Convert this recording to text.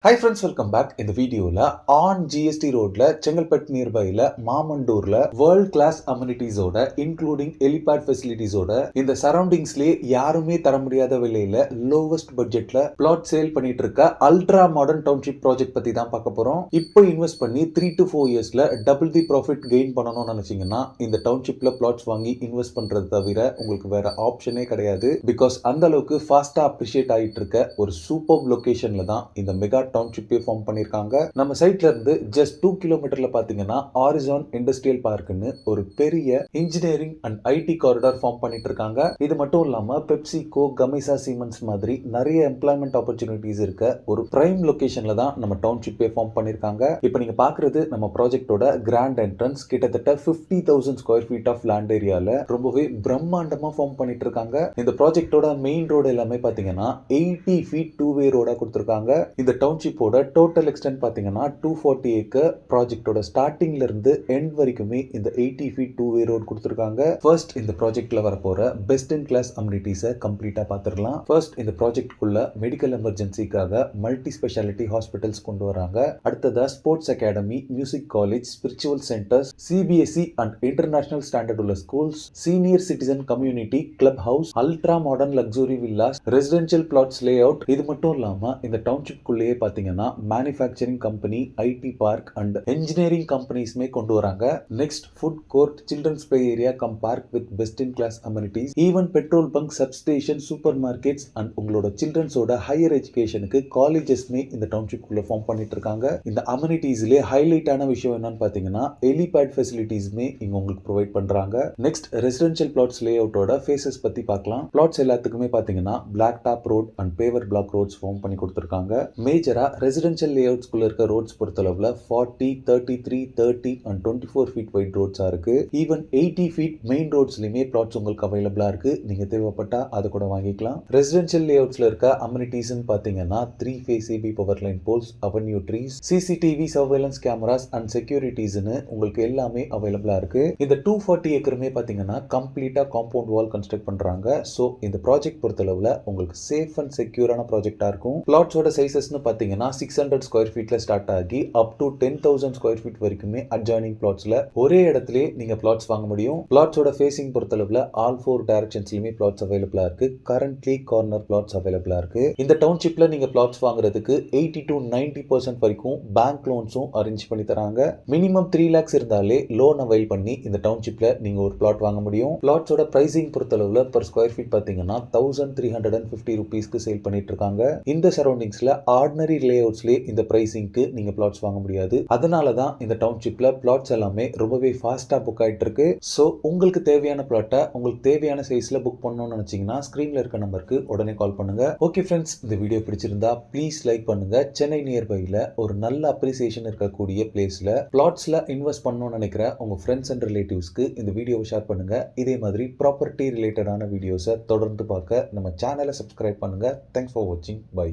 Hi friends, welcome back. இந்த வீடியோவில் on GST ரோட்ல செங்கல்பட்டு நியர்பையில் மாமண்டூர்ல வேர்ல்ட் கிளாஸ் அம்யூனிட்டிஸோட இன்க்ளூடிங் ஹெலிபேட் ஃபெசிலிட்டிஸோட இந்த சரௌண்டிங்ஸ்லேயே யாருமே தர முடியாத விலையில லோவஸ்ட் பட்ஜெட்ல பிளாட் சேல் பண்ணிட்டு இருக்க அல்ட்ரா மாடர்ன் டவுன்ஷிப் ப்ராஜெக்ட் பத்தி தான் பார்க்க போறோம். இப்போ இன்வெஸ்ட் பண்ணி 3 to 4 இயர்ஸ்ல டபுள் தி ப்ராஃபிட் கெயின் பண்ணணும்னு நினைச்சீங்கன்னா இந்த டவுன்ஷிப்ல பிளாட்ஸ் வாங்கி இன்வெஸ்ட் பண்றது தவிர உங்களுக்கு வேற ஆப்ஷனே கிடையாது. பிகாஸ் அந்த அளவுக்கு ஃபாஸ்டா அப்ரிஷியேட் ஆகிட்டு இருக்க ஒரு சூப்பர் லொகேஷன்ல தான் இந்த மெகா டவுன்ஷிப்பே ஃபார்ம் பண்ணிருக்காங்க. நம்ம சைட்ல இருந்து ஜஸ்ட் 2 கிலோமீட்டர்ல பாத்தீங்கன்னா ஆரிசான் இண்டஸ்ட்ரியல் பார்க்னு ஒரு பெரிய engineering and IT corridor form பண்ணிட்டு இருக்காங்க. இது மட்டும் இல்லாம பெப்சிகோ, கமேசா சீமென்ஸ் மாதிரி நிறைய எம்ப்ளாய்மெண்ட் ஆப்பர்ச்சுனிட்டிஸ் இருக்க ஒரு பிரைம் லொகேஷன்ல தான் நம்ம டவுன்ஷிப்பே ஃபார்ம் பண்ணிருக்காங்க. இப்போ நீங்க பாக்குறது நம்ம ப்ராஜெக்டோட கிராண்ட் என்ட்ரன்ஸ். கிட்டத்தட்ட 50,000 ஸ்கொயர் ஃபீட் ஆஃப் லேண்ட் ஏரியால ரொம்பவே பிரம்மாண்டமா ஃபார்ம் பண்ணிட்டு இருக்காங்க. இந்த ப்ராஜெக்டோட மெயின் ரோடு எல்லாமே பாத்தீங்கன்னா 80 ஃபீட் 2-வே ரோடா கொடுத்திருக்காங்க. இந்த டவுன்ஷிப்போட டோட்டல் எக்ஸ்டென்ட் பாத்தீங்கன்னா 240 ஏக்கர். ப்ராஜெக்டோட ஸ்டார்டிங்ல இருந்து எண்ட் வரைக்குமே இந்த 80 ஃபீட் 2-வே ரோட் கொடுத்திருக்காங்க. ஃபர்ஸ்ட் இந்த ப்ராஜெக்ட்ல வரப்போற பெஸ்ட் இன் கிளாஸ் அம்யூனிட்டிஸை கம்ப்ளீட்டா பார்த்துடலாம். ஃபர்ஸ்ட் இந்த ப்ராஜெக்ட்குள்ள மெடிக்கல் எமர்ஜென்சிக்காக மல்டி ஸ்பெஷாலிட்டி ஹாஸ்பிட்டல்ஸ் கொண்டு வராங்க. அடுத்ததா sports academy, music college, spiritual centres, CBSE and international standard உள்ள schools, senior citizen community, club house, ultra modern luxury villas, residential plots layout. இது மட்டும் இல்லாம இந்த டவுன்ஷிப்குள்ளேயே பாத்தீங்கன்னா manufacturing company, IT park and engineering கம்பெனிஸ்மே கொண்டு வராங்க. Next food court, children's play area cum park with best in class amenities, even petrol bunk, substation, super markets and உங்களோட சில்ட்ரன்ஸோட ஹையர் எஜுகேஷனுக்கு காலேஜஸ்மே இந்த டவுன்ஷிப் குள்ள ஃபார்ம் பண்ணிட்டு இருக்காங்க. இந்த அம்யூனிட்டிஸ்ல ஹைலைட்டான விஷயம் என்னன்னு பாத்தீங்கன்னா ஹெலிபேட் ஃபெசிலிட்டிஸ்மே இங்க உங்களுக்கு ப்ரொவைட் பண்றாங்க. நெக்ஸ்ட் ரெசிடென்ஷியல் பிளாட்ஸ் லே அவுட்டோட ஃபேசஸ் பத்தி பார்க்கலாம். பிளாட்ஸ் எல்லாத்துக்குமே பாத்தீங்கன்னா black top road and paver block roads form பண்ணி கொடுத்திருக்காங்க. மேஜரா ரெசிடென்ஷியல் லேஅவுட்ஸ்குள்ள இருக்க ரோட்ஸ் பொறுத்தளவுல 40, 33, 30 அண்ட் 24 ஃபீட் வைட் ரோட்ஸா இருக்கு. ஈவன் 80 ஃபீட் மெயின் ரோட்ஸ்லயுமே பிளாட்ஸ் உங்களுக்கு அவைலபிளா இருக்கு. நீங்க தேவைப்பட்டா அதை கூட வாங்கிக்கலாம். ரெசிடென்ஷியல் லேஅவுட்ஸ்ல இருக்க அம்யூனிட்டிஸ் பாத்தீங்கன்னா 3 phase AB power line poles, avenue trees, CCTV surveillance cameras and செக்யூரிட்டிஸ்னு உங்களுக்கு எல்லாமே அவைலபிளா இருக்கு. இந்த 240 ஏக்கருமே பாத்தீங்கன்னா கம்ப்ளீட்டா காம்பவுண்ட் வால் கன்ஸ்ட்ரக்ட் பண்றாங்க. சோ இந்த ப்ராஜெக்ட் பொறுத்தளவுல உங்களுக்கு சேஃப் அண்ட் செக்யூரான ப்ராஜெக்டா இருக்கும். பிளாட்ஸோட சைசஸ்னு பாத்தீங்கன்னா 600 ஸ்கொயர் ஃபீட்ல ஸ்டார்ட் ஆகி அப் டு 10,000 ஸ்கொயர் ஃபீட் வரைக்குமே அட்ஜாயினிங் பிளாட்ஸ்ல ஒரே இடத்துல நீங்க பிளாட்ஸ் வாங்க முடியும். பிளாட்ஸோட ஃபேசிங் பொறுத்தளவுல ஆல் 4 டைரக்ஷன்ஸ்லயுமே பிளாட்ஸ் அவைலபிளா இருக்கு. கரண்ட்லி கார்னர் பிளாட்ஸ் அவைலபிளா இருக்கு. இந்த டவுன்ஷிப்ல நீங்க பிளாட்ஸ் வாங்குறதுக்கு 80 to 90% வரைக்கும் பேங்க் லோன்ஸும் அரேஞ்ச் பண்ணி தராங்க. மினிமம் 3 lakhs இருந்தாலே லோன் அவைல் பண்ணி இந்த டவுன்ஷிப்ல நீங்க ஒரு பிளாட் வாங்க முடியும். பிளாட்ஸோட பிரைசிங் பொறுத்தளவுல பர் ஸ்கொயர் ஃபீட் பாத்தீங்கன்னா 1350 ரூபீஸ்க்கு சேல் பண்ணிட்டு இருக்காங்க. இந்த சரௌண்டிங்ஸ்ல ஆர்டினரி லேஅவுட்ஸ்லயே இந்த பிரைசிங்க்கு நீங்க பிளாட்ஸ் வாங்க முடியாது. அதனால தான் இந்த டவுன்ஷிப்ல பிளாட்ஸ் எல்லாமே ரொம்பவே ஃபாஸ்டா புக் ஆயிட்டு இருக்கு. சோ உங்களுக்கு தேவையான பிளாட்டை உங்களுக்கு தேவையான சைஸ்ல புக் பண்ணணும்னு நினைச்சீங்கன்னா ஸ்கிரீன்ல இருக்க நம்பருக்கு உடனே கால் பண்ணுங்க. ஓகே ஃப்ரெண்ட்ஸ், இந்த வீடியோ பிடிச்சிருந்தா ப்ளீஸ் லைக் பண்ணுங்க. சென்னை நியர்பைல ஒரு நல்ல அப்ரிசியேஷன் இருக்கக்கூடிய பிளேஸ்ல பிளாட்ஸ்ல இன்வெஸ்ட் பண்ணணும்னு நினைக்கிற உங்க ஃப்ரெண்ட்ஸ் அண்ட் ரிலேட்டிவ்ஸ்க்கு இந்த வீடியோவை ஷேர் பண்ணுங்க. இதே மாதிரி ப்ராப்பர்ட்டி ரிலேட்டடான வீடியோஸை தொடர்ந்து பார்க்க நம்ம சேனலை சப்ஸ்கிரைப் பண்ணுங்க. தேங்க்ஸ் ஃபார் வாட்சிங். பை.